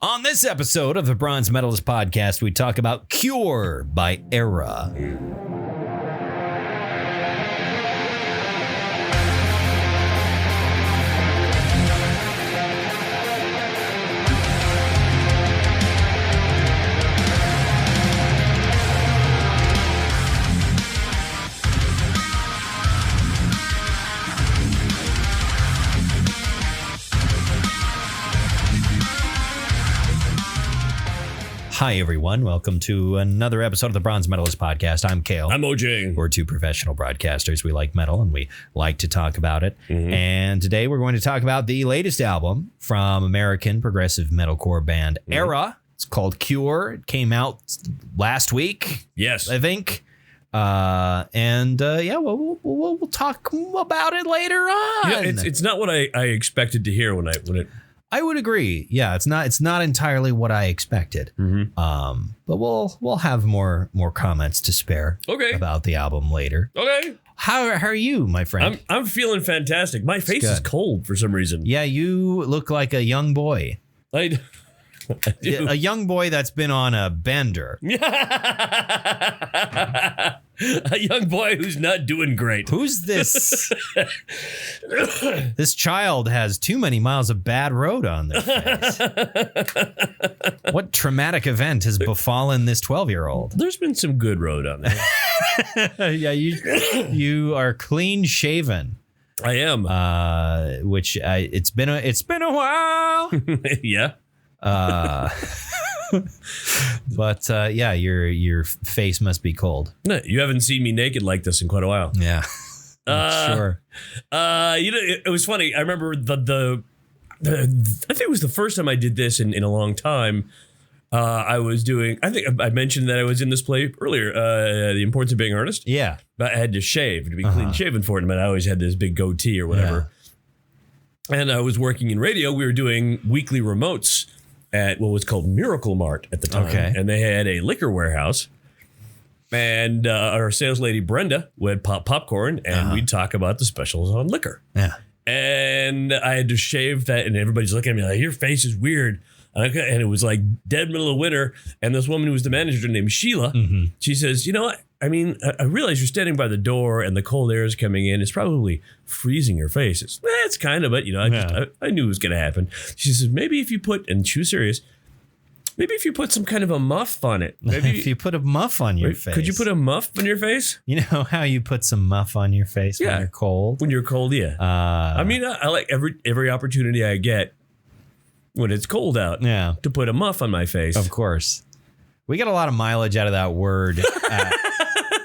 On this episode of the Bronze Metalist Podcast, we talk about Cure by ERRA. Hi, everyone. Welcome to another episode of the Bronze Metalist Podcast. I'm Kale. I'm OJ. We're two professional broadcasters. We like metal and we like to talk about it. Mm-hmm. And today we're going to talk about the latest album from American progressive metalcore band ERRA. It's called Cure. It came out last week. Yes. I think. We'll talk about it later on. Yeah, it's not what I expected to hear when it. I would agree. Yeah, it's not entirely what I expected. Mm-hmm. But we'll have more comments to spare. About the album later. Okay. How are you, my friend? I'm feeling fantastic. My face is cold for some reason. Yeah, you look like a young boy. I do. A young boy that's been on a bender. A young boy who's not doing great. Who's this? This child has too many miles of bad road on their face. What traumatic event has befallen this 12-year-old? There's been some good road on there. Yeah, you are clean shaven. I am. It's been a while. Yeah. But your face must be cold. No, you haven't seen me naked like this in quite a while. Yeah. Sure. It was funny. I remember the I think it was the first time I did this in a long time. I think I mentioned that I was in this play earlier, The Importance of Being an Artist. Yeah. But I had to shave to be clean shaven for it. But I always had this big goatee or whatever. Yeah. And I was working in radio. We were doing weekly remotes at what was called Miracle Mart at the time. Okay. And they had a liquor warehouse. And our sales lady, Brenda, would pop popcorn and we'd talk about the specials on liquor. Yeah. And I had to shave that, and everybody's looking at me like, your face is weird. And it was like dead middle of winter. And this woman who was the manager named Sheila, she says, you know what? I mean, I realize you're standing by the door and the cold air is coming in. It's probably freezing your face. It's kind of it. You know, I knew it was going to happen. She says, maybe if you put, and she was serious, maybe if you put some kind of a muff on it. Maybe if you put a muff on your face. Could you put a muff on your face? You know how you put some muff on your face when you're cold? When you're cold, yeah. I mean, I like every opportunity I get when it's cold out to put a muff on my face. Of course. We get a lot of mileage out of that word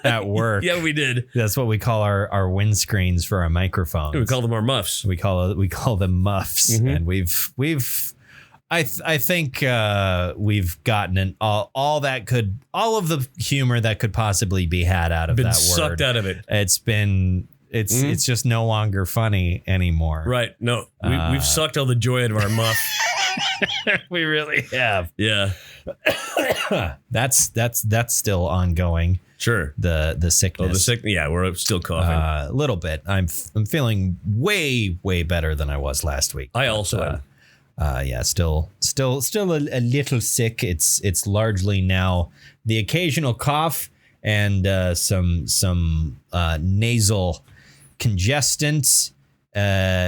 at work. Yeah, we did. That's what we call our windscreens for our microphones. We call them our muffs. We call them muffs. Mm-hmm. And I think we've gotten all of the humor that could possibly be had out of that word. Been sucked out of it. It's just no longer funny anymore. Right. No, we've sucked all the joy out of our muff. We really have. Yeah. That's still ongoing. Sure. The sickness. Oh, the sickness. Yeah, we're still coughing. A little bit. I'm feeling way better than I was last week. I also am. Still a little sick. It's largely now the occasional cough and some nasal congestant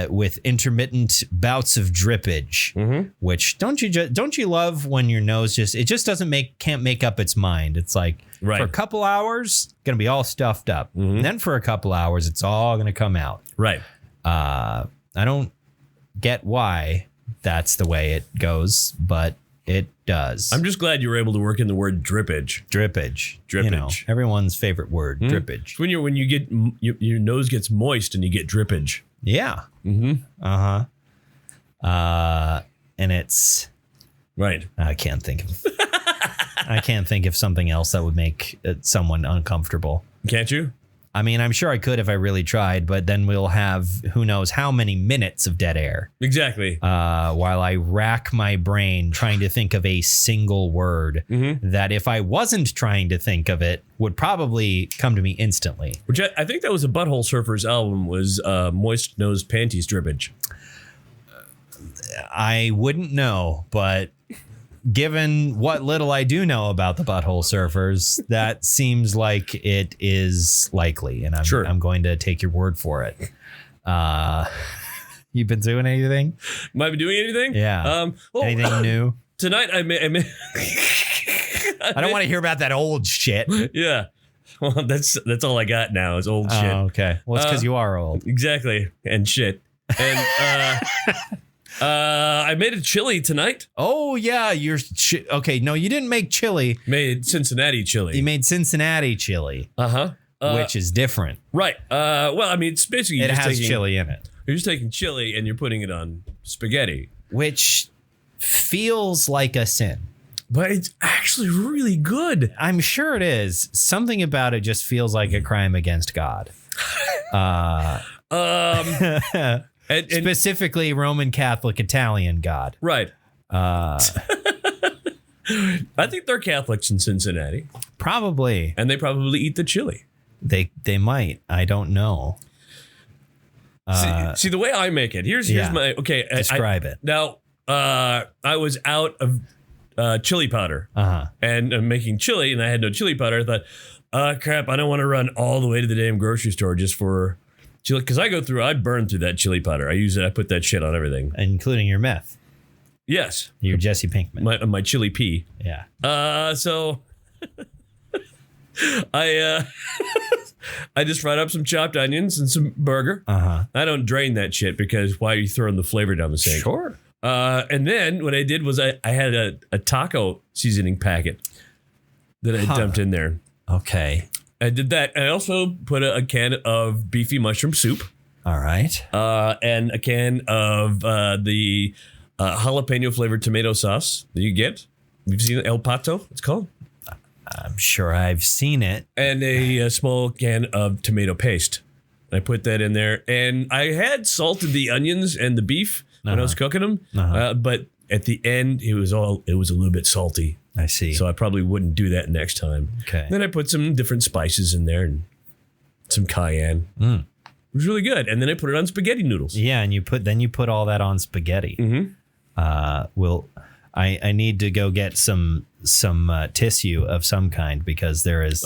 with intermittent bouts of drippage, which don't you love when your nose can't make up its mind? It's like for a couple hours gonna be all stuffed up, and then for a couple hours it's all gonna come out. Right. I don't get why that's the way it goes, but it does. I'm just glad you were able to work in the word drippage. Drippage. You know, everyone's favorite word, drippage. When you get your nose gets moist and you get drippage. Yeah. And it's right. I can't think of something else that would make someone uncomfortable. Can't you? I mean, I'm sure I could if I really tried, but then we'll have who knows how many minutes of dead air. Exactly. While I rack my brain trying to think of a single word that if I wasn't trying to think of it would probably come to me instantly. Which I think that was a Butthole Surfers album was Moist Nose Panties Drippage. I wouldn't know, but given what little I do know about the Butthole Surfers, that seems like it is likely, and I'm going to take your word for it. You've been doing anything? Am I doing anything? Yeah. Anything new? Tonight I made I don't want to hear about that old shit. Yeah. Well, that's all I got now is old shit. Oh, okay. Well, it's because you are old. Exactly. And shit. And I made a chili tonight. Oh, yeah. Okay. No, you didn't make chili. Made Cincinnati chili. You made Cincinnati chili. Uh-huh. Which is different. Right. Well, I mean, it's basically... It has chili in it. You're just taking chili and you're putting it on spaghetti. Which feels like a sin. But it's actually really good. I'm sure it is. Something about it just feels like a crime against God. And specifically Roman Catholic Italian God. Right. I think they're Catholics in Cincinnati. Probably. And they probably eat the chili. They might. I don't know. See the way I make it. Here's my okay. Describe it. Now, I was out of chili powder and I'm making chili, and I had no chili powder. I thought, crap, I don't want to run all the way to the damn grocery store just for chili, because I burn through that chili powder. I put that shit on everything, including your meth. Yes, your Jesse Pinkman. My chili pea. Yeah. So I just fried up some chopped onions and some burger. I don't drain that shit because why are you throwing the flavor down the sink? Sure. And then what I did was I had a taco seasoning packet that I dumped in there. Okay. I did that. I also put a can of beefy mushroom soup. All right. And a can of the jalapeno flavored tomato sauce that you get. You've seen El Pato, it's called? I'm sure I've seen it. And a small can of tomato paste. I put that in there. And I had salted the onions and the beef when I was cooking them. But at the end, it was a little bit salty. I see. So I probably wouldn't do that next time. Okay. Then I put some different spices in there and some cayenne. It was really good. And then I put it on spaghetti noodles. Yeah, and you put all that on spaghetti. I need to go get some tissue of some kind because there is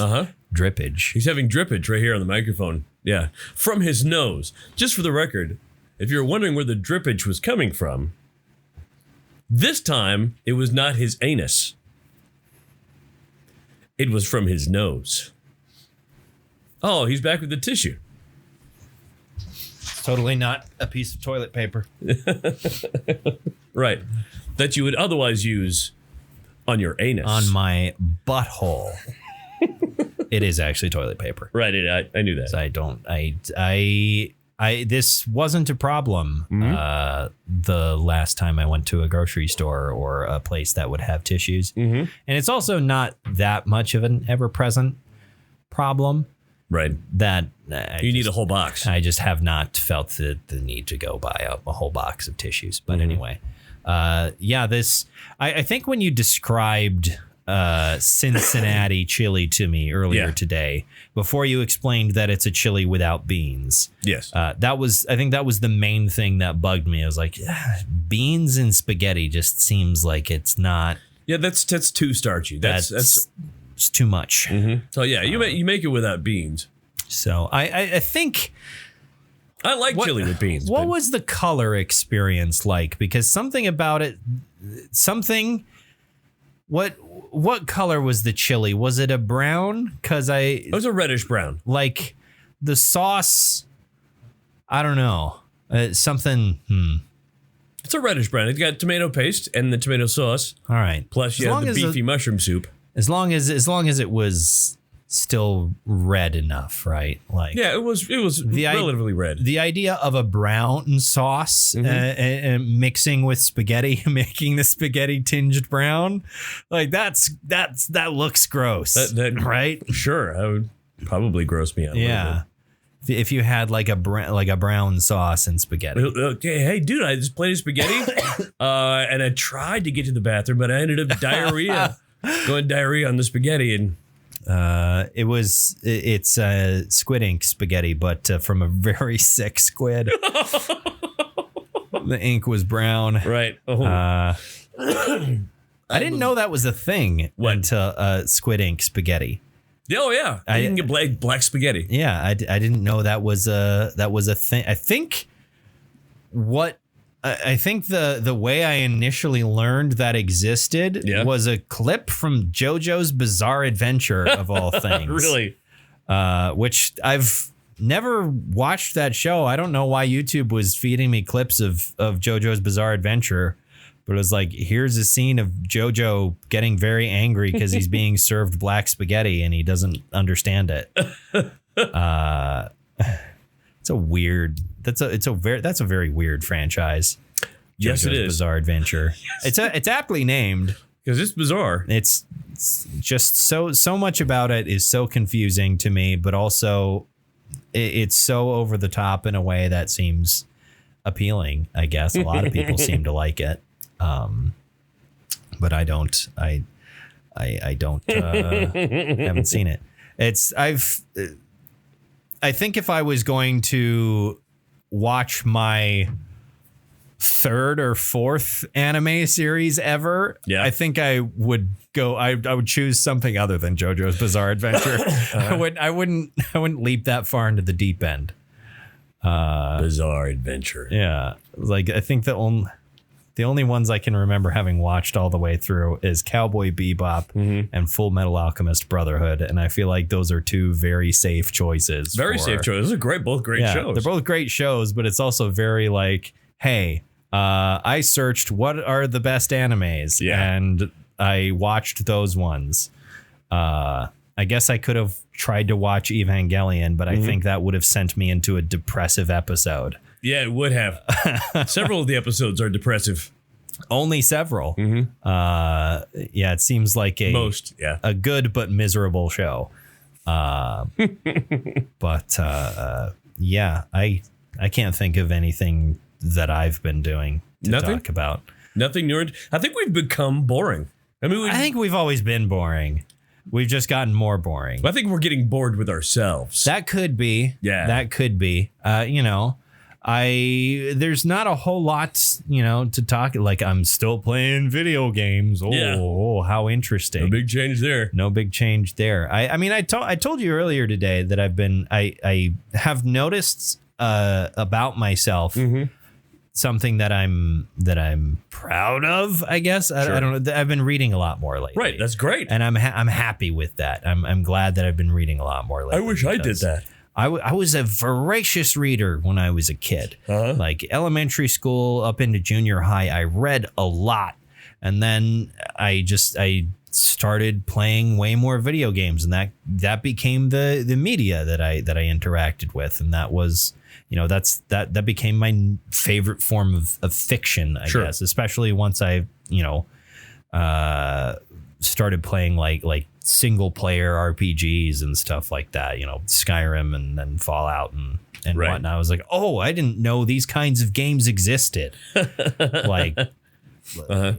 drippage. He's having drippage right here on the microphone. Yeah, from his nose. Just for the record, if you're wondering where the drippage was coming from, this time it was not his anus. It was from his nose. Oh, he's back with the tissue. Totally not a piece of toilet paper. Right. That you would otherwise use on your anus. On my butthole. It is actually toilet paper. Right. I knew that. So this wasn't a problem the last time I went to a grocery store or a place that would have tissues. And it's also not that much of an ever-present problem. Right. That you need a whole box. I just have not felt the need to go buy a whole box of tissues. But anyway, I think when you described Cincinnati chili to me earlier today, before you explained that it's a chili without beans. Yes. I think that was the main thing that bugged me. I was like, beans and spaghetti just seems like it's not. Yeah, that's too starchy. That's it's too much. So yeah, you make it without beans. So I think I like chili with beans. What was the color experience like? Because something about it, what color was the chili? Was it a brown? It was a reddish brown. Like the sauce, I don't know. Something. It's a reddish brown. It's got tomato paste and the tomato sauce. All right. Plus you have the beefy mushroom soup. As long as it was still red enough, right? Like it was relatively red. The idea of a brown sauce and mixing with spaghetti, making the spaghetti tinged brown, like that looks gross, right? Sure, that would probably gross me out. Yeah, if you had like a brown sauce and spaghetti. Okay, hey dude, I just played spaghetti, and I tried to get to the bathroom, but I ended up going diarrhea on the spaghetti and. It's squid ink spaghetti, but from a very sick squid. The ink was brown. Right. I didn't know that was a thing until Squid Ink spaghetti. Oh yeah, you can get black spaghetti. Yeah, I didn't know that was a thing. I think the way I initially learned that existed was a clip from JoJo's Bizarre Adventure of all things. Really? Which I've never watched that show. I don't know why YouTube was feeding me clips of JoJo's Bizarre Adventure. But it was like, here's a scene of JoJo getting very angry because he's being served black spaghetti and he doesn't understand it. It's a weird. That's a very weird franchise. Yes, it is. Bizarre Adventure. Yes. It's aptly named because it's bizarre. It's just so much about it is so confusing to me, but also it's so over the top in a way that seems appealing. I guess a lot of people seem to like it. But I don't. I don't. Haven't seen it. I think if I was going to watch my third or fourth anime series ever, I think I would go. I would choose something other than JoJo's Bizarre Adventure. I wouldn't leap that far into the deep end. Bizarre Adventure. Yeah, like I think the only ones I can remember having watched all the way through is Cowboy Bebop and Full Metal Alchemist Brotherhood. And I feel like those are two very safe choices. Safe choices. Those are both great shows. They're both great shows, but it's also very like, hey, I searched what are the best animes and I watched those ones. I guess I could have tried to watch Evangelion, but I think that would have sent me into a depressive episode. Yeah, it would have. Several of the episodes are depressive. Only several. It seems like a good but miserable show. I can't think of anything that I've been doing to talk about. Nothing new. I think we've become boring. I think we've always been boring. We've just gotten more boring. I think we're getting bored with ourselves. That could be. Yeah. That could be. There's not a whole lot, to talk. Like I'm still playing video games. Oh, how interesting. No big change there. I told you earlier today that I have noticed about myself something that I'm proud of, I guess. I don't know. I've been reading a lot more lately. Right. That's great. And I'm happy with that. I'm glad that I've been reading a lot more lately. I wish I did that. I was a voracious reader when I was a kid. Like elementary school up into junior high, I read a lot. And then I started playing way more video games, and that became the media that I interacted with. And that was, that became my favorite form of fiction, I guess, especially once I, started playing like single player RPGs and stuff like that, Skyrim and then Fallout and whatnot. I was like, oh, I didn't know these kinds of games existed. Like, I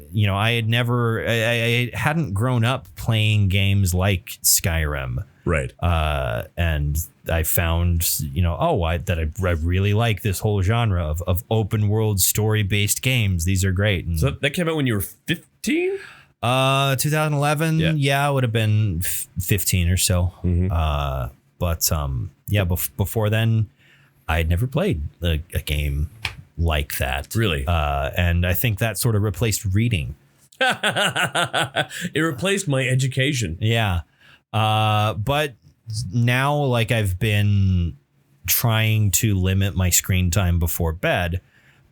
hadn't grown up playing games like Skyrim. Right. And I found, that I really like this whole genre of open world story based games. These are great. And so that came out when you were 15? 2011. Yeah, it would have been 15 or so. Before then, I had never played a game like that. Really? And I think that sort of replaced reading. It replaced my education. Yeah. But now, like, I've been trying to limit my screen time before bed,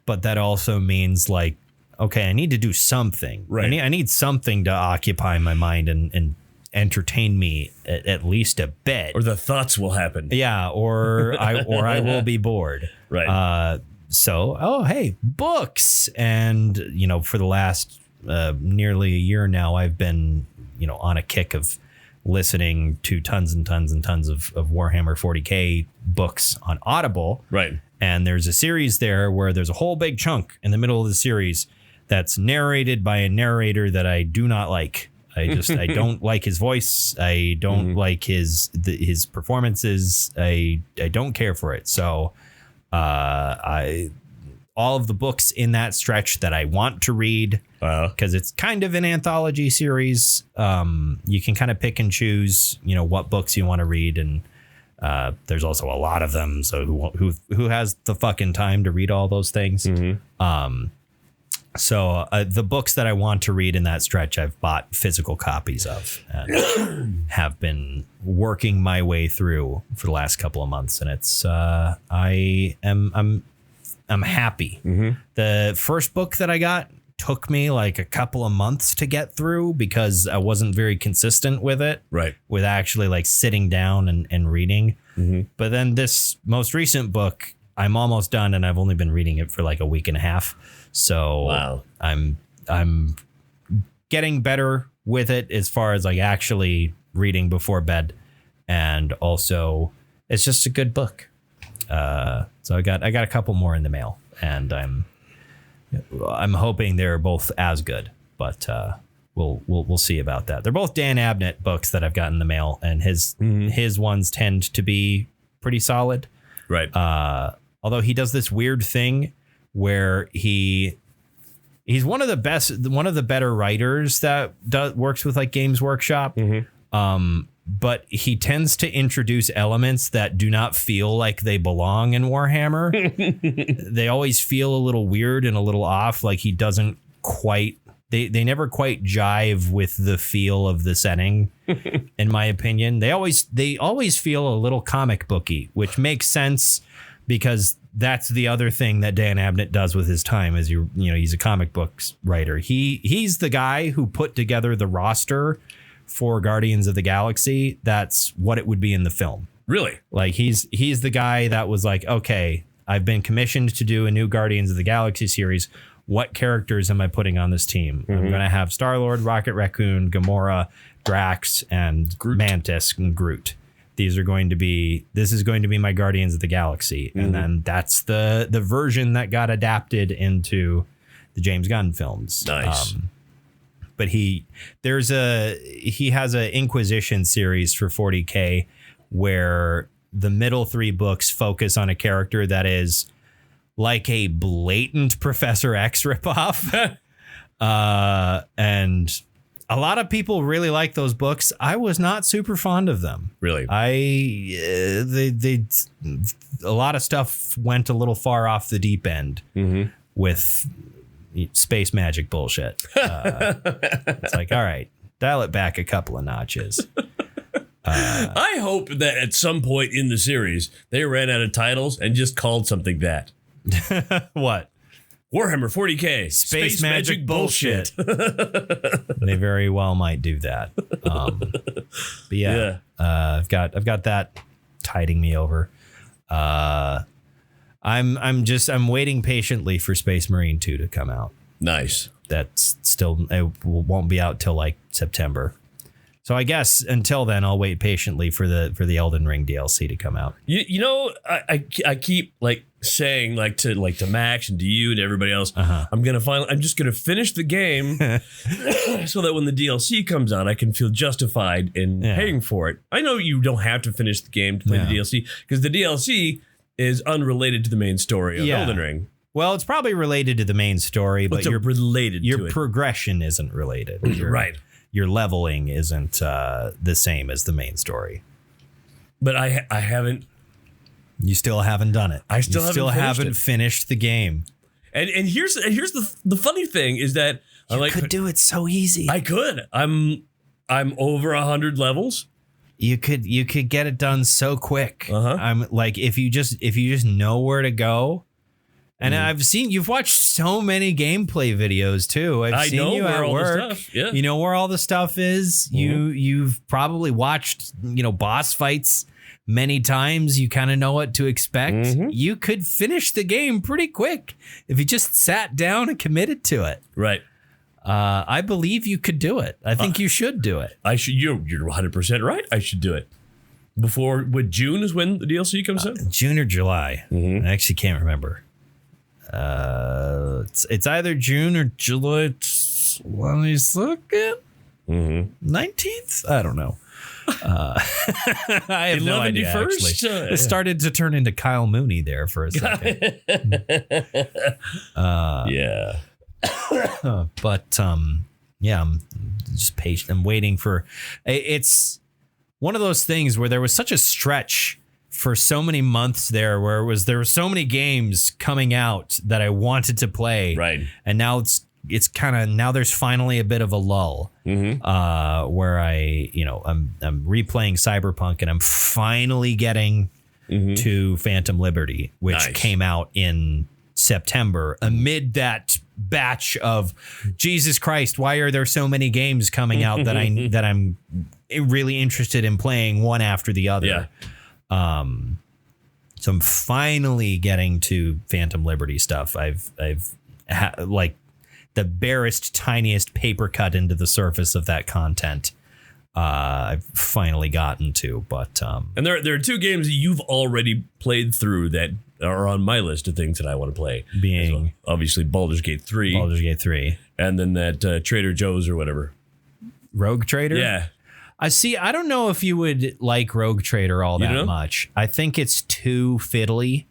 but that also means like, okay, I need to do something. Right. I need something to occupy my mind and entertain me at least a bit. Or the thoughts will happen. Yeah, or I will be bored. Right. Hey, books. And, for the last nearly a year now, I've been, on a kick of listening to tons and tons and tons of Warhammer 40K books on Audible. Right. And there's a series there where there's a whole big chunk in the middle of the series that's narrated by a narrator that I do not like. I don't like his voice. I don't like his performances. I don't care for it. So all of the books in that stretch that I want to read, because it's kind of an anthology series. You can kind of pick and choose, what books you want to read, and there's also a lot of them. So who has the fucking time to read all those things? So the books that I want to read in that stretch, I've bought physical copies of and have been working my way through for the last couple of months. And it's I'm happy. The first book that I got took me like a couple of months to get through because I wasn't very consistent with it. Right. With actually like sitting down and reading. But then this most recent book, I'm almost done, and I've only been reading it for like a week and a half. So wow. I'm getting better with it as far as like actually reading before bed, and also it's just a good book. So I got a couple more in the mail, and I'm hoping they're both as good, but we'll see about that. They're both Dan Abnett books that I've got in the mail, and his ones tend to be pretty solid. Right. Although he does this weird thing where he's one of the better writers that works with like Games Workshop. But he tends to introduce elements that do not feel like they belong in Warhammer. They always feel a little weird and a little off. Like he doesn't quite, they never quite jive with the feel of the setting, in my opinion. They always feel a little comic booky, which makes sense because that's the other thing that Dan Abnett does with his time is he's a comic books writer. He's the guy who put together the roster for Guardians of the Galaxy. That's what it would be in the film. Really? Like he's the guy that was like, okay, I've been commissioned to do a new Guardians of the Galaxy series. What characters am I putting on this team? I'm going to have Star-Lord, Rocket Raccoon, Gamora, Drax, and Groot. Mantis and Groot. This is going to be my Guardians of the Galaxy. And then that's the version that got adapted into the James Gunn films. Nice. But he has a Inquisition series for 40K where the middle three books focus on a character that is like a blatant Professor X ripoff. And a lot of people really like those books. I was not super fond of them. Really? They a lot of stuff went a little far off the deep end with space magic bullshit. It's like, all right, dial it back a couple of notches. I hope that at some point in the series they ran out of titles and just called something that. What? Warhammer 40K space magic bullshit. They very well might do that. But yeah. I've got that tiding me over. I'm waiting patiently for Space Marine 2 to come out. Nice. It won't be out till like September. So I guess until then I'll wait patiently for the Elden Ring DLC to come out. I keep like saying like to Max and to you and to everybody else, I'm just gonna finish the game so that when the DLC comes out, I can feel justified in paying for it. I know you don't have to finish the game to play the DLC because the DLC is unrelated to the main story of Elden Ring. Well, it's probably related to the main story, but your progression isn't related. Right. Your leveling isn't the same as the main story. But I haven't. You still haven't done it. I still haven't finished the game. And here's the funny thing is that you could do it so easy. I could. I'm over 100 levels. You could get it done so quick. I'm like if you just know where to go. And I've seen you've watched so many gameplay videos too. I've seen you at work. Yeah. You know where all the stuff is. You've probably watched boss fights many times. You kind of know what to expect. You could finish the game pretty quick if you just sat down and committed to it. Right. I believe you could do it. I think you should do it. I should. You're 100% right. I should do it. Before June is when the DLC comes out. June or July. I actually can't remember. It's either June or July. Let me look at 19th. I don't know. I have no idea. It started to turn into Kyle Mooney there for a second. Yeah. But yeah, I'm just patient. I'm waiting for. It's one of those things where there was such a stretch for so many months there, where there were so many games coming out that I wanted to play, right? And now it's kind of, now there's finally a bit of a lull, where I'm replaying Cyberpunk, and I'm finally getting to Phantom Liberty, which came out in September, amid that batch of Jesus Christ, why are there so many games coming out that I'm really interested in playing one after the other. Yeah. So I'm finally getting to Phantom Liberty stuff. I've like the barest, tiniest paper cut into the surface of that content. I've finally gotten to, but and there are two games that you've already played through that are on my list of things that I want to play. Being well. Obviously Baldur's Gate 3. Baldur's Gate 3. And then that Trader Joe's or whatever. Rogue Trader? Yeah. I don't know if you would like Rogue Trader all that much. I think it's too fiddly.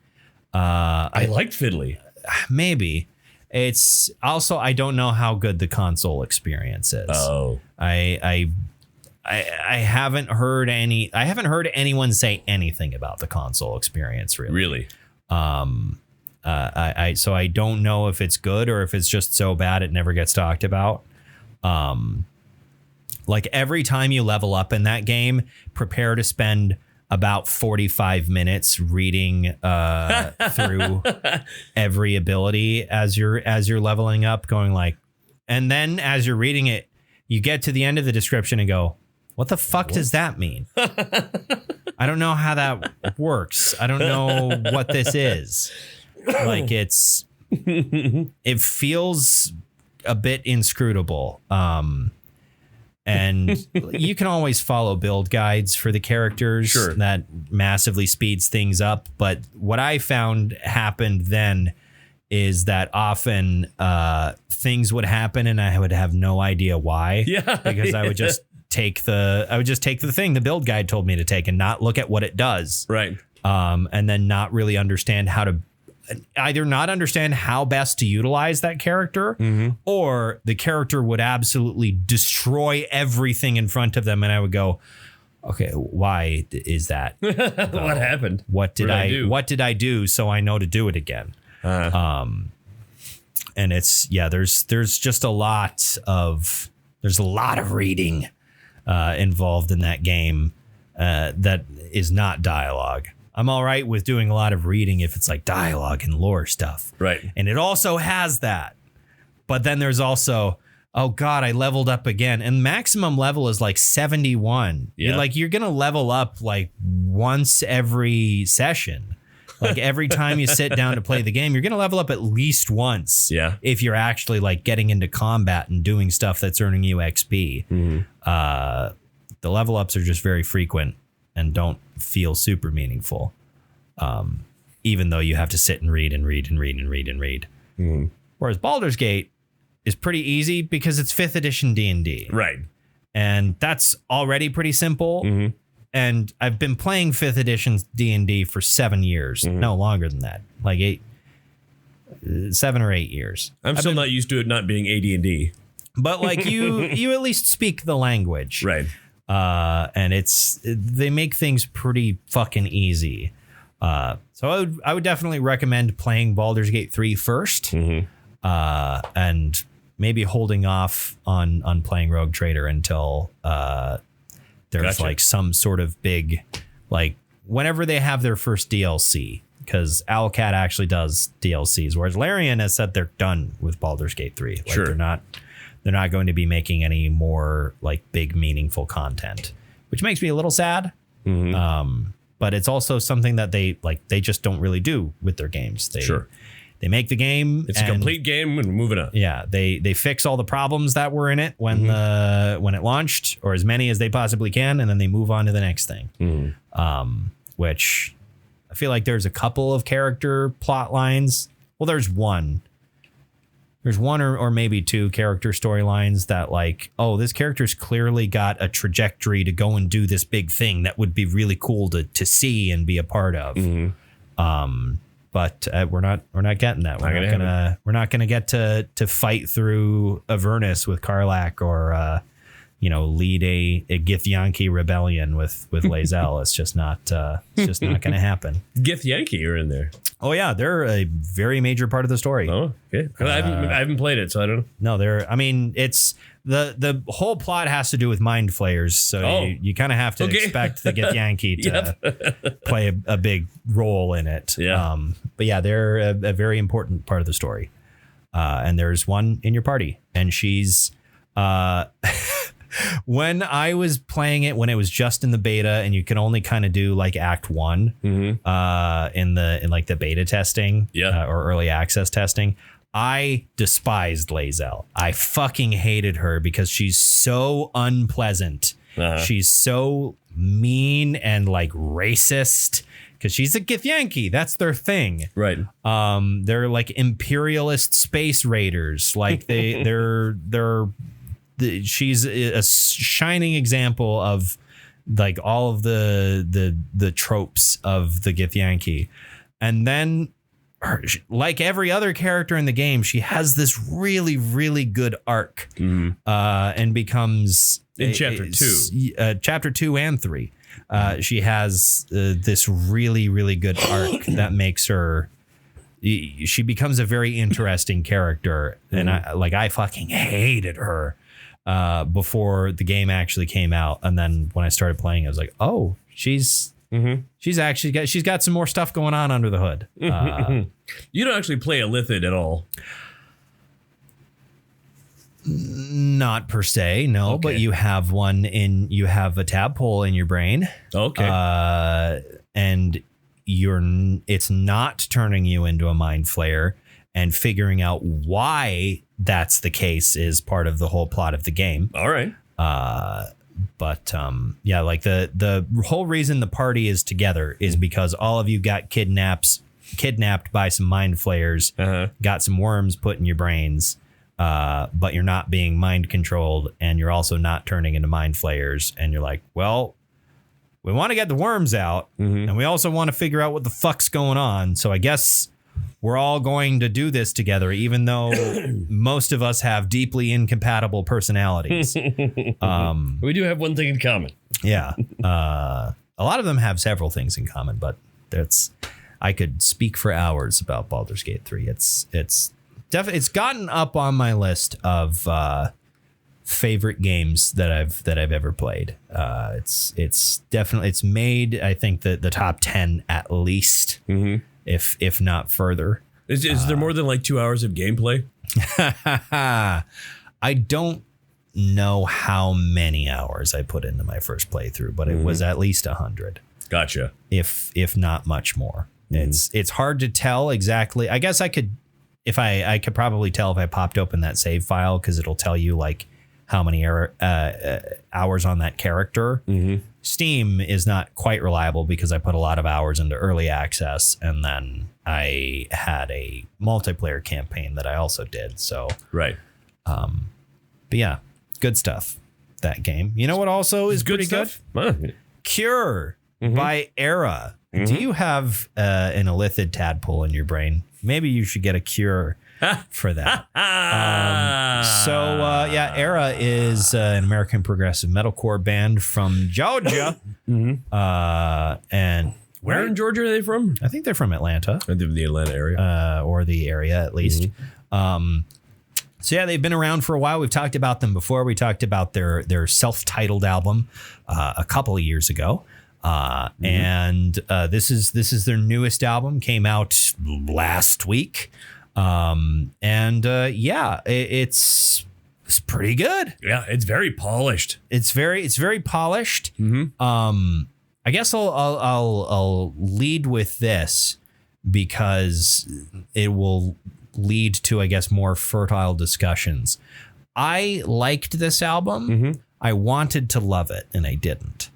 I liked fiddly. Maybe. It's also, I don't know how good the console experience is. Oh. I haven't heard anyone say anything about the console experience really. So I don't know if it's good or if it's just so bad it never gets talked about. Like every time you level up in that game, prepare to spend about 45 minutes reading through every ability as you're leveling up, going like, and then as you're reading it, you get to the end of the description and go, what the fuck does that mean? I don't know how that works. I don't know what this is. Like it feels a bit inscrutable. And you can always follow build guides for the characters. Sure. That massively speeds things up. But what I found happened then is that often things would happen and I would have no idea why. Yeah. Because I would just take the thing the build guide told me to take and not look at what it does. Right. And then not really understand how to either not understand how best to utilize that character, or the character would absolutely destroy everything in front of them. And I would go, okay, why is that? What happened? What did I do so I know to do it again? And it's, there's just a lot of reading involved in that game that is not dialogue. I'm all right with doing a lot of reading if it's like dialogue and lore stuff. Right. And it also has that. But then there's also, oh God, I leveled up again. And maximum level is like 71. Yeah. You're going to level up like once every session. Like every time you sit down to play the game, you're going to level up at least once. Yeah. If you're actually like getting into combat and doing stuff that's earning you XP. The level ups are just very frequent and don't feel super meaningful, even though you have to sit and read. Whereas Baldur's Gate is pretty easy because it's 5th edition D&D. Right. And that's already pretty simple. And I've been playing 5th edition D&D for 7 years. No, longer than that. Like 7 or 8 years. I'm still not used to it not being AD&D. But like you at least speak the language. Right. And they make things pretty fucking easy. So I would definitely recommend playing Baldur's Gate 3 first, and maybe holding off on playing Rogue Trader until there's like some sort of big, like whenever they have their first DLC, because Owlcat actually does DLCs, whereas Larian has said they're done with Baldur's Gate 3. Like sure. They're not going to be making any more like big meaningful content, which makes me a little sad. But it's also something that they just don't really do with their games. They make the game. It's a complete game and we're moving on. Yeah. They fix all the problems that were in it when it launched, or as many as they possibly can. And then they move on to the next thing. Which I feel like there's a couple of character plot lines. Well, there's one or maybe two character storylines that like, oh, this character's clearly got a trajectory to go and do this big thing that would be really cool to see and be a part of. but we're not getting that. We're not gonna get to fight through Avernus with Karlach or lead a Githyanki rebellion with Lae'zel. It's just not gonna happen. Githyanki are in there. Oh yeah, they're a very major part of the story. Oh, okay. I haven't played it, so I don't know. No, it's the whole plot has to do with mind flayers, so you kind of have to expect the Githyanki to play a big role in it. Yeah. But yeah, they're a very important part of the story. And there's one in your party, and she's when I was playing it, when it was just in the beta and you can only kind of do like Act 1 in the beta testing or early access testing, I despised Lae'zel. I fucking hated her because she's so unpleasant. She's so mean and like racist because she's a Githyanki. That's their thing. Right. They're like imperialist space raiders. Like she's a shining example of like all of the tropes of the Githyanki. And then like every other character in the game, she has this really, really good arc and becomes in chapter 2 and 3. She has this really, really good arc that makes her. She becomes a very interesting character. And I fucking hated her before the game actually came out. And then when I started playing, I was like, oh, she's got some more stuff going on under the hood. You don't actually play a Lithid at all. Not per se, no, but you have you have a tadpole in your brain. Okay. And it's not turning you into a mind flayer, and figuring out why that's the case is part of the whole plot of the game. All right. But like the whole reason the party is together is because all of you got kidnapped by some mind flayers, got some worms put in your brains, but you're not being mind controlled, and you're also not turning into mind flayers. And you're like, well, we want to get the worms out, and we also want to figure out what the fuck's going on. So I guess we're all going to do this together, even though most of us have deeply incompatible personalities. We do have one thing in common. Yeah. A lot of them have several things in common, but I could speak for hours about Baldur's Gate 3. It's gotten up on my list of favorite games that I've ever played. It's definitely made, I think, the top 10 at least. If not further. Is there more than like 2 hours of gameplay? I don't know how many hours I put into my first playthrough, but it was at least 100. Gotcha. If not much more. It's hard to tell exactly. I guess I could probably tell if I popped open that save file, because it'll tell you like how many hours on that character. Steam is not quite reliable because I put a lot of hours into early access, and then I had a multiplayer campaign that I also did. So right. But yeah, good stuff. That game. You know what also is pretty good? Cure by ERRA. Do you have an Illithid tadpole in your brain? Maybe you should get a Cure for that. ERRA is an American progressive metalcore band from Georgia. And where in Georgia are they from? I think they're from Atlanta. The Atlanta area. Or the area, at least. So yeah, they've been around for a while. We've talked about them before. We talked about their self-titled album a couple of years ago. And this is their newest album, came out last week. It's pretty good. Yeah, it's very polished. It's very polished. I guess I'll lead with this because it will lead to, I guess, more fertile discussions. I liked this album. I wanted to love it, and I didn't.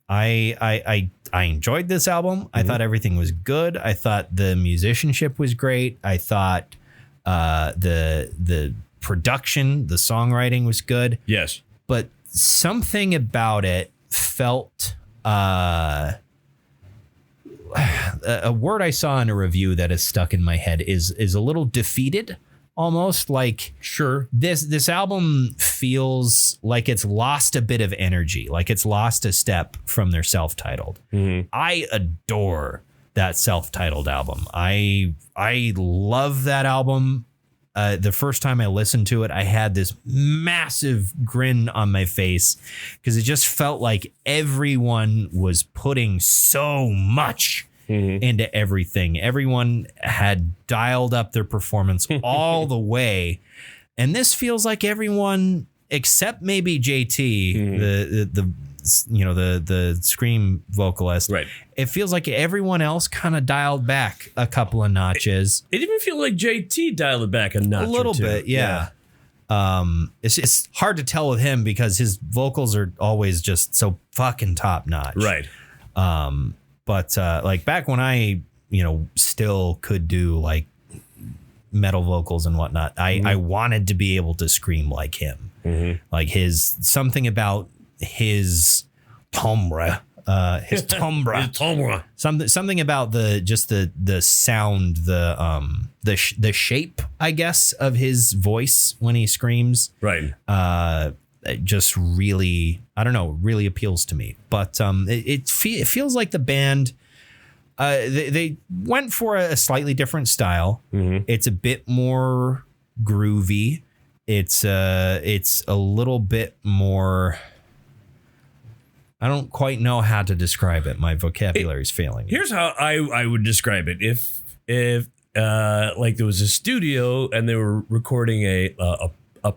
I enjoyed this album. I thought everything was good. I thought the musicianship was great. I thought the production, the songwriting was good. Yes. But something about it felt a word I saw in a review that is stuck in my head is a little defeated, almost like Sure. This album feels like it's lost a bit of energy, like it's lost a step from their self-titled. I adore that self-titled album. I love that album. The first time I listened to it, I had this massive grin on my face because it just felt like everyone was putting so much into everything. Everyone had dialed up their performance all the way. And this feels like everyone except maybe JT, the scream vocalist. Right. It feels like everyone else kind of dialed back a couple of notches. It even feel like JT dialed it back a notch. A little or two. bit, yeah. It's hard to tell with him because his vocals are always just so fucking top notch. Right. But like back when I, still could do like metal vocals and whatnot, I wanted to be able to scream like him. Like something about his timbre. His timbre. Something about the sound, the shape, I guess, of his voice when he screams. Right. It just really, I don't know, really appeals to me. But it feels like the band, they went for a slightly different style. It's a bit more groovy. It's a little bit more. I don't quite know how to describe it. My vocabulary is failing. Here's how I would describe it. If like there was a studio and they were recording a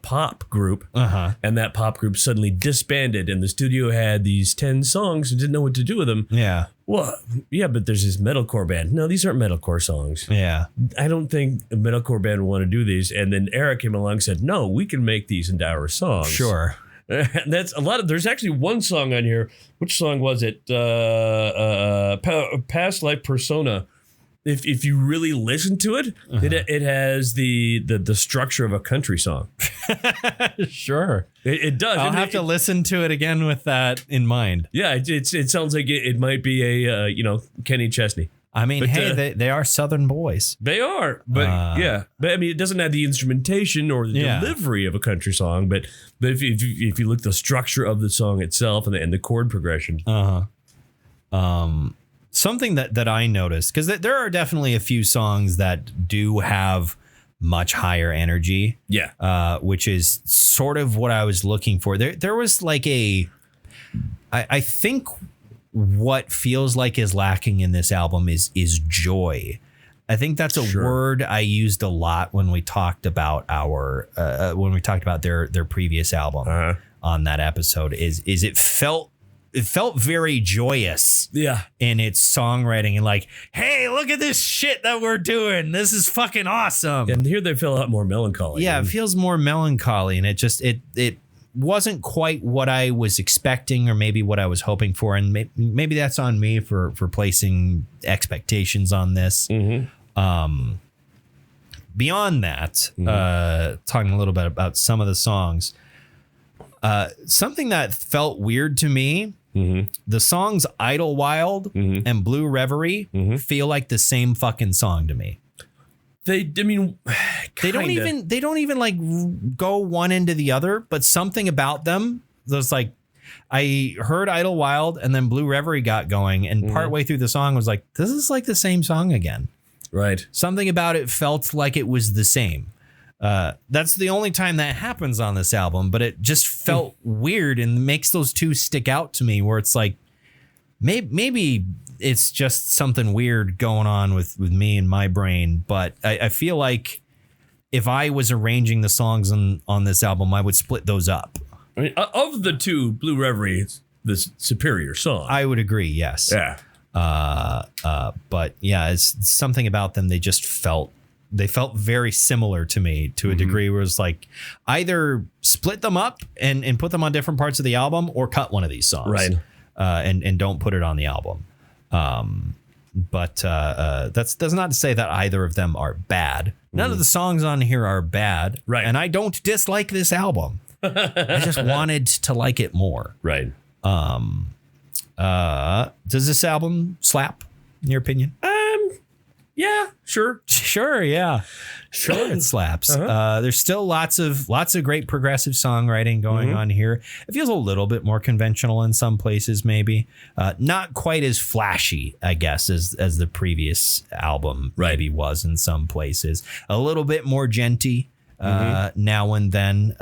pop group, and that pop group suddenly disbanded, and the studio had these 10 songs and didn't know what to do with them. Yeah. Well, yeah, but there's this metalcore band. No, these aren't metalcore songs. Yeah. I don't think a metalcore band would want to do these. And then ERRA came along and said, no, we can make these into our songs. Sure. And that's a lot of. There's actually one song on here. Which song was it? Past Life Persona. If you really listen to it, it has the structure of a country song. Sure, it does. I'll have to listen to it again with that in mind. Yeah, it sounds like it might be a Kenny Chesney. I mean, hey, they are Southern boys. They are, but but I mean, it doesn't have the instrumentation or the delivery of a country song. But if you look at the structure of the song itself and the chord progression, something that I noticed, because there are definitely a few songs that do have much higher energy. Yeah, which is sort of what I was looking for. There was like I think. What feels like is lacking in this album is joy. I think that's a word I used a lot when we talked about their previous album on that episode. Is it felt very joyous. Yeah. In its songwriting and like, hey, look at this shit that we're doing. This is fucking awesome. And here they feel a lot more melancholy. Yeah, it feels more melancholy, and it wasn't quite what I was expecting or maybe what I was hoping for. And maybe that's on me for placing expectations on this. Beyond that, talking a little bit about some of the songs, something that felt weird to me, the songs Idlewild and Blue Reverie feel like the same fucking song to me. They don't even like go one into the other, but something about them. There's like, I heard Idlewild and then Blue Reverie got going, and partway through the song was like, this is like the same song again. Right. Something about it felt like it was the same. That's the only time that happens on this album, but it just felt weird and makes those two stick out to me, where it's like, maybe it's just something weird going on with me and my brain. But I feel like if I was arranging the songs on this album, I would split those up. I mean, of the two, Blue Reverie is the superior song. I would agree. Yes. Yeah. But yeah, it's something about them. They felt very similar to me to a degree, where it's like either split them up and put them on different parts of the album, or cut one of these songs. Right. And don't put it on the album. But that's not to say that either of them are bad. None of the songs on here are bad. Right. And I don't dislike this album. I just wanted to like it more. Right. Does this album slap? in your opinion? Yeah, sure. Sure, yeah. Sure, it slaps. There's still lots of great progressive songwriting going on here. It feels a little bit more conventional in some places, maybe. Not quite as flashy, I guess, as the previous album maybe was in some places. A little bit more genty now and then.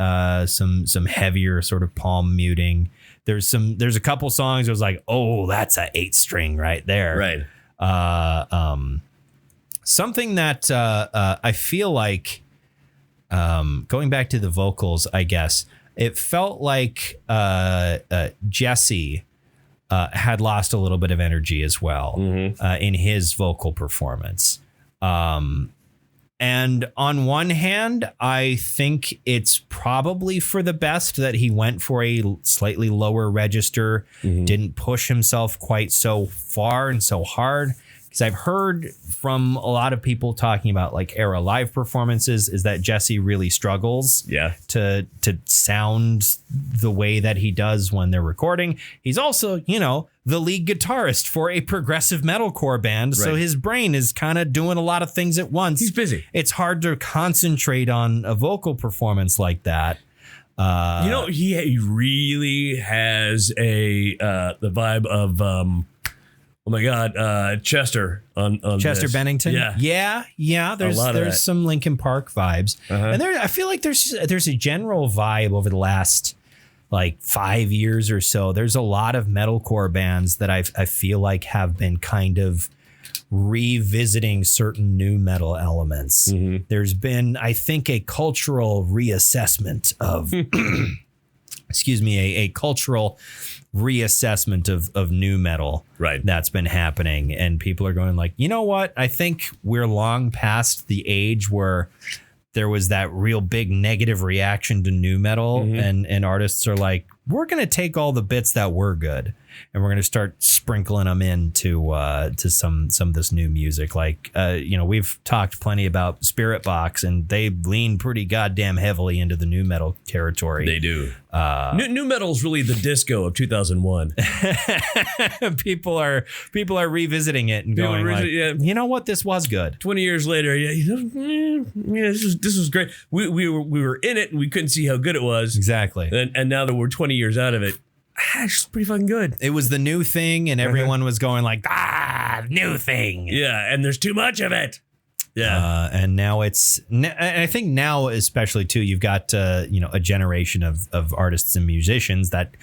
Some heavier sort of palm muting. There's a couple songs. It was like, oh, that's a 8-string right there. Right. Something that I feel like going back to the vocals, I guess it felt like Jesse had lost a little bit of energy as well in his vocal performance. And on one hand, I think it's probably for the best that he went for a slightly lower register, didn't push himself quite so far and so hard. Because I've heard from a lot of people talking about like ERRA live performances is that Jesse really struggles to sound the way that he does when they're recording. He's also, the lead guitarist for a progressive metalcore band. Right. So his brain is kind of doing a lot of things at once. He's busy. It's hard to concentrate on a vocal performance like that. He really has the vibe of oh my God, Chester on Chester this. Bennington. Yeah. There's some Linkin Park vibes, and I feel like there's a general vibe over the last like 5 years or so. There's a lot of metalcore bands that I feel like have been kind of revisiting certain new metal elements. There's been, I think, a cultural reassessment of, a cultural reassessment of new metal that's been happening, and people are going like, you know what, I think we're long past the age where there was that real big negative reaction to new metal, and artists are like, we're gonna take all the bits that were good and we're gonna start sprinkling them into to some of this new music. Like we've talked plenty about Spirit Box, and they lean pretty goddamn heavily into the new metal territory. They do. New metal is really the disco of 2001. People are revisiting it and going like, you know what, this was good. 20 years later, this was great. We were in it and we couldn't see how good it was. Exactly. And now that we're 20 years out of it, it's pretty fucking good. It was the new thing, and everyone was going like, new thing. Yeah, and there's too much of it. Yeah. And now and I think now especially too, you've got, a generation of artists and musicians that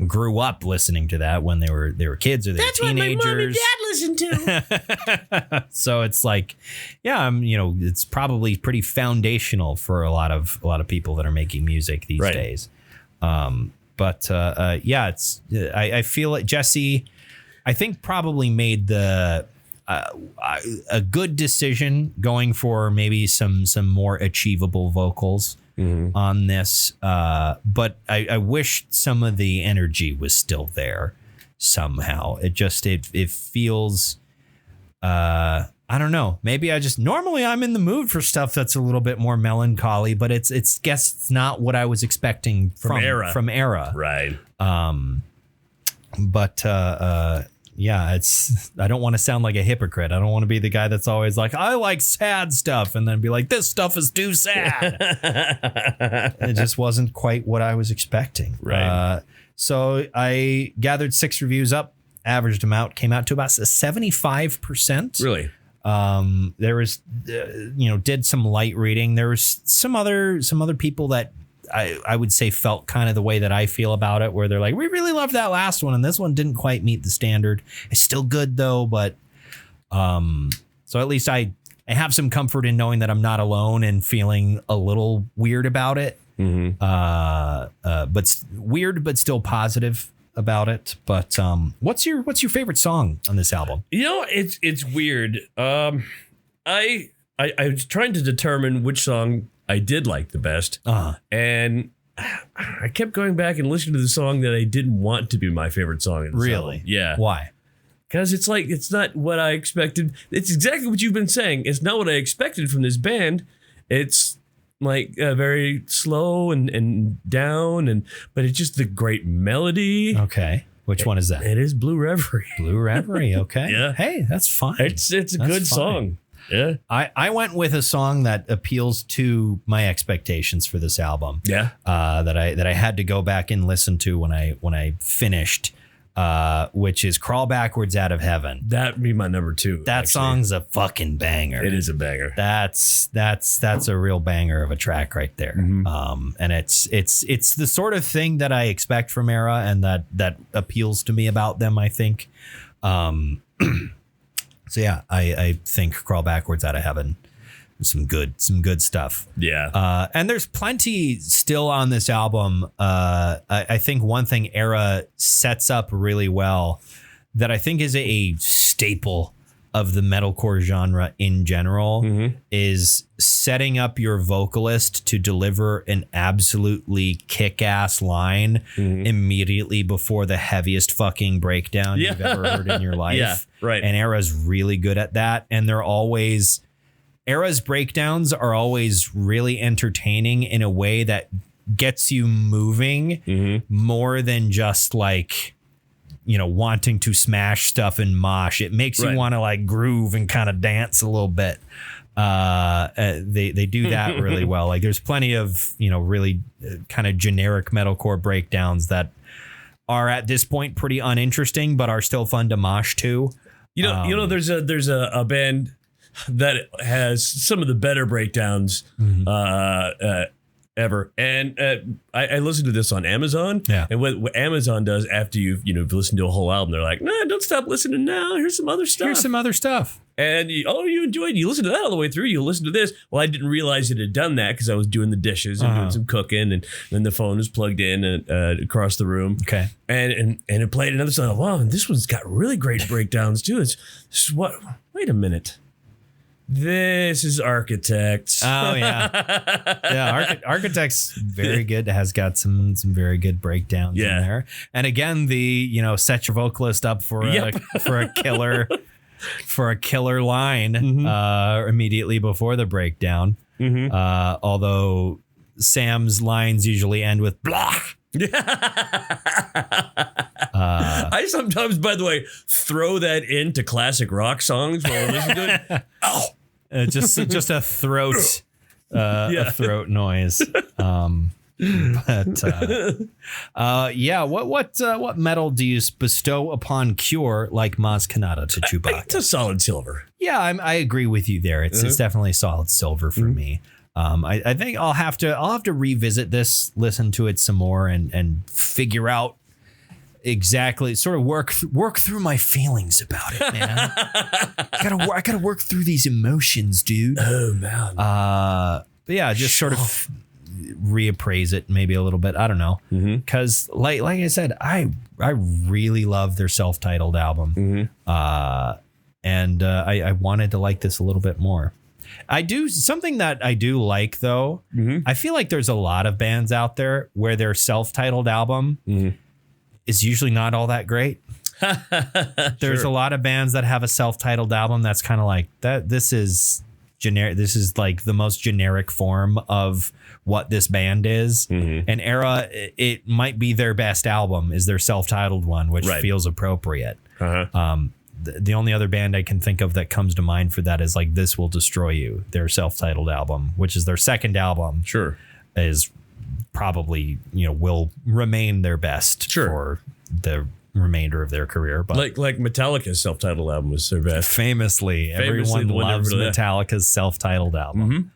grew up listening to that when they were kids or they were teenagers. That's what my mom and dad listened to. So it's like, it's probably pretty foundational for a lot of people that are making music these days. I feel like Jesse, I think, probably made a good decision going for maybe some more achievable vocals on this. But I wish some of the energy was still there somehow. It feels, I don't know. Maybe normally I'm in the mood for stuff that's a little bit more melancholy, but it's not what I was expecting from ERRA. Right. I don't want to sound like a hypocrite. I don't want to be the guy that's always like, I like sad stuff, and then be like, this stuff is too sad. It just wasn't quite what I was expecting. Right. So I gathered 6 reviews up, averaged them out, came out to about 75%. Really? There was, did some light reading. There was some other people that I would say felt kind of the way that I feel about it, where they're like, we really loved that last one, and this one didn't quite meet the standard. It's still good though, but so at least I have some comfort in knowing that I'm not alone and feeling a little weird about it. But weird, but still positive about it. But what's your favorite song on this album? It's weird. I was trying to determine which song I did like the best, and I kept going back and listening to the song that I didn't want to be my favorite song in this album. Yeah. Why? Because it's not what I expected. It's exactly what you've been saying. It's not what I expected from this band. It's like very slow and down, but it's just the great melody. Okay. Which one is that? It is Blue Reverie. Blue Reverie. Okay. Yeah. Hey, that's fine. It's a good song. Yeah. I went with a song that appeals to my expectations for this album. Yeah. That I had to go back and listen to when I finished, which is Crawl Backwards Out of Heaven. That'd be my number 2. That song's a fucking banger. It is a banger. That's a real banger of a track right there. Mm-hmm. And it's the sort of thing that I expect from ERRA, and that appeals to me about them, I think. So yeah, I think Crawl Backwards Out of Heaven is some good stuff. Yeah. And there's plenty still on this album. I think one thing ERRA sets up really well that I think is a staple of the metalcore genre in general is setting up your vocalist to deliver an absolutely kick-ass line immediately before the heaviest fucking breakdown you've ever heard in your life. Yeah, right. And ERRA's really good at that. And ERRA's breakdowns are always really entertaining in a way that gets you moving more than just like, wanting to smash stuff and mosh. It makes you want to like groove and kind of dance a little bit. They do that really well. Like there's plenty of, really kind of generic metalcore breakdowns that are at this point pretty uninteresting, but are still fun to mosh to. There's a band that has some of the better breakdowns ever. And I listened to this on Amazon. Yeah. And what Amazon does after you've listened to a whole album, they're like, nah, don't stop listening now. Here's some other stuff. And you enjoyed it. You listened to that all the way through. You listened to this. Well, I didn't realize it had done that because I was doing the dishes and doing some cooking, and then the phone was plugged in and across the room. Okay. And it played another song. Wow, and this one's got really great breakdowns too. Wait a minute. This is Architects. Oh yeah, yeah. Architects very good. Has got some very good breakdowns in there. And again, the set your vocalist up for a killer line immediately before the breakdown. Although Sam's lines usually end with blah. I sometimes, by the way, throw that into classic rock songs while I listen to it. Oh. Just a throat, a throat noise. What metal do you bestow upon Cure like Maz Kanata to Chewbacca? It's a solid silver. Yeah, I agree with you there. It's definitely solid silver for me. I think I'll have to revisit this, listen to it some more, and figure out exactly, sort of work through my feelings about it, man. I gotta work through these emotions, dude. Oh man. But yeah, just sort of reappraise it maybe a little bit. I don't know, because like I said, I really love their self-titled album, and I wanted to like this a little bit more. Something that I do like though. I feel like there's a lot of bands out there where their self-titled album is usually not all that great. There's a lot of bands that have a self-titled album that's kind of like that. This is generic. This is like the most generic form of what this band is. And ERRA, it might be their best album is their self-titled one, which feels appropriate. The only other band I can think of that comes to mind for that is like This Will Destroy You, their self-titled album, which is their second album. Is probably, will remain their best for the remainder of their career. But like Metallica's self-titled album was their best. Famously everyone loves Metallica's self-titled album.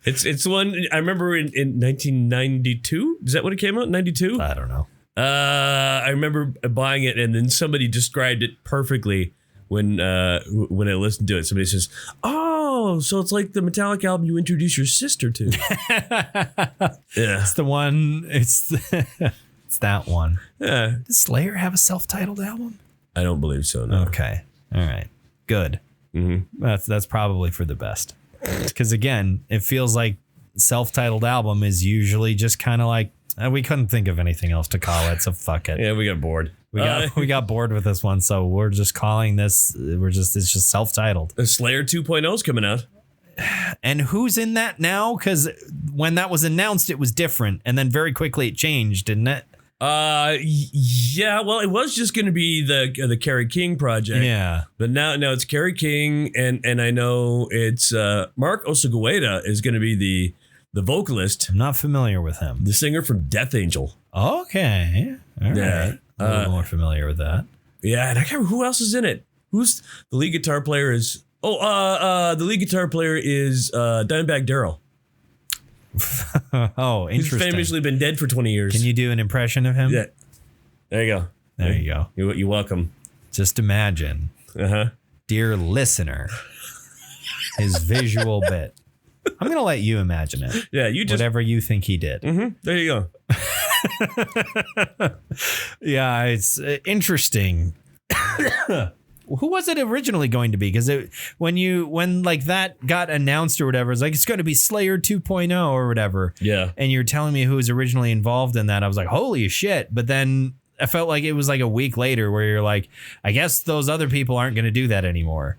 It's one I remember in 1992. Is that when it came out? 92? I don't know. I remember buying it, and then somebody described it perfectly when I listened to it. Somebody says, "Oh, so it's like the Metallica album you introduce your sister to." It's the one. It's that one. Yeah. Does Slayer have a self-titled album? I don't believe so. No. Okay. All right. Good. That's probably for the best. Because again, it feels like self-titled album is usually just kind of like, we couldn't think of anything else to call it, so fuck it. Yeah, we got bored. We got bored with this one, so we're just calling this. It's just self-titled. The Slayer 2.0 is coming out. And who's in that now? Because when that was announced, it was different, and then very quickly it changed, didn't it? Yeah, well, it was just going to be the Kerry King project. Yeah. But now it's Kerry King, and I know it's Mark Osagueda is going to be the vocalist. I'm not familiar with him. The singer from Death Angel. Okay. All right. A little more familiar with that. Yeah, and I can't remember who else is in it. Who's the lead guitar player is... the lead guitar player is Dimebag Darrell. Oh, interesting. He's famously been dead for 20 years. Can you do an impression of him? Yeah. There you go. There you go. You're welcome. Just imagine, dear listener, his visual bit. I'm going to let you imagine it. Yeah, you just... Whatever you think he did. Mm-hmm. There you go. Yeah, it's interesting. Who was it originally going to be? Because when like that got announced or whatever, it's like it's going to be Slayer 2.0 or whatever. Yeah. And you're telling me who was originally involved in that. I was like, holy shit. But then I felt like it was like a week later where you're like, I guess those other people aren't going to do that anymore.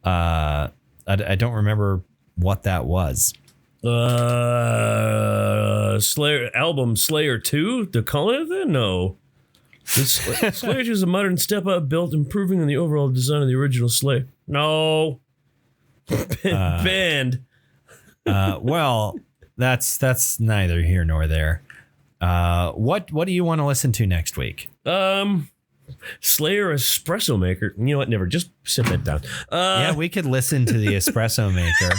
I don't remember what that was. Slayer album Slayer 2? They're calling it that? No. Slayer 2 is a modern step up built improving on the overall design of the original Slayer. No. Band. Well, that's neither here nor there. What do you want to listen to next week? Slayer Espresso Maker. You know what? Never. Just sit that down. Yeah, we could listen to the Espresso Maker.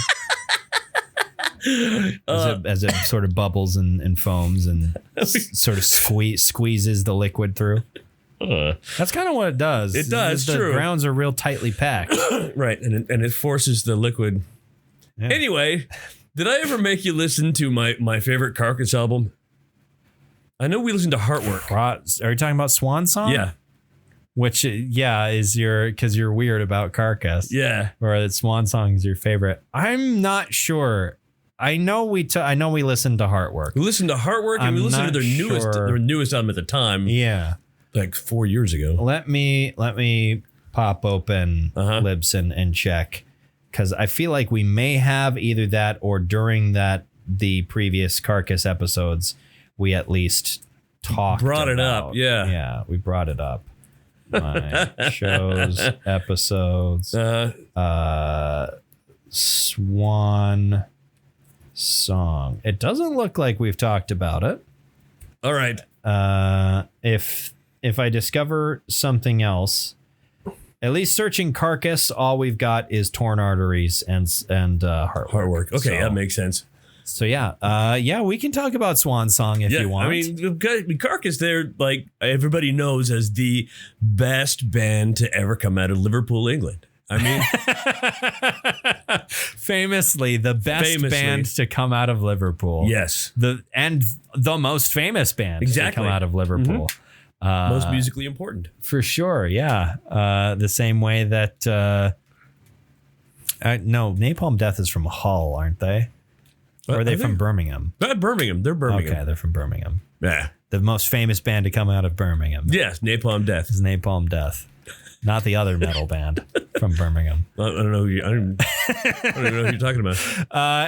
As it sort of bubbles and foams and sort of squeezes the liquid through. That's kind of what it does. It does. The true. grounds are real tightly packed. Right, and it forces the liquid. Yeah. Anyway, did I ever make you listen to my favorite Carcass album? I know we listened to Heartwork. Are you talking about Swan Song? Yeah. Which, is because you're weird about Carcass. Yeah. Or that Swan Song is your favorite. I'm not sure. I know we listened to Heartwork. We listened to Heartwork and we listened to their newest album at the time. Yeah. Like 4 years ago. Let me pop open Libsyn and check. Because I feel like we may have either that or during the previous Carcass episodes, we at least brought it up. Yeah. Yeah, we brought it up. My shows, episodes, Swan Song. It doesn't look like we've talked about it. All right. If I discover something else, at least searching Carcass, all we've got is Torn Arteries and Heartwork. Okay, that makes sense. So yeah, we can talk about Swan Song if you want. I mean, Carcass, they're like everybody knows as the best band to ever come out of Liverpool, England. I mean, famously the best band to come out of Liverpool. Yes, the most famous band to come out of Liverpool. Mm-hmm. Most musically important, for sure. Yeah, the same way that no, Napalm Death is from Hull, aren't they? Or are they from Birmingham? Birmingham. They're Birmingham. Okay, they're from Birmingham. Yeah, the most famous band to come out of Birmingham. Yes, Napalm Death is Napalm Death. Not the other metal band from Birmingham. I don't know. I don't even know who you're talking about.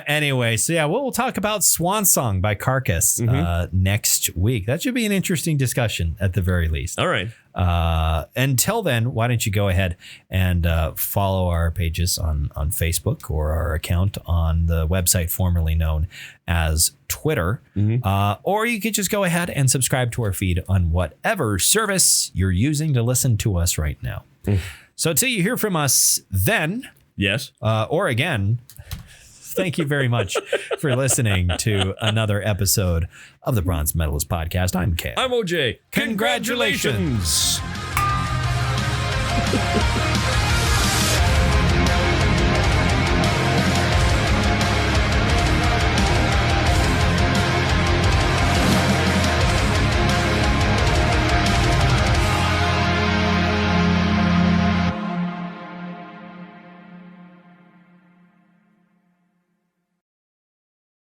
Anyway, so yeah, we'll talk about Swan Song by Carcass next week. That should be an interesting discussion at the very least. All right. Until then, why don't you go ahead and follow our pages on Facebook or our account on the website formerly known as Twitter. Or you could just go ahead and subscribe to our feed on whatever service you're using to listen to us right now. So until you hear from us then, yes, or again, thank you very much for listening to another episode of the Bronze Metalist Podcast. I'm Ken. I'm OJ. Congratulations.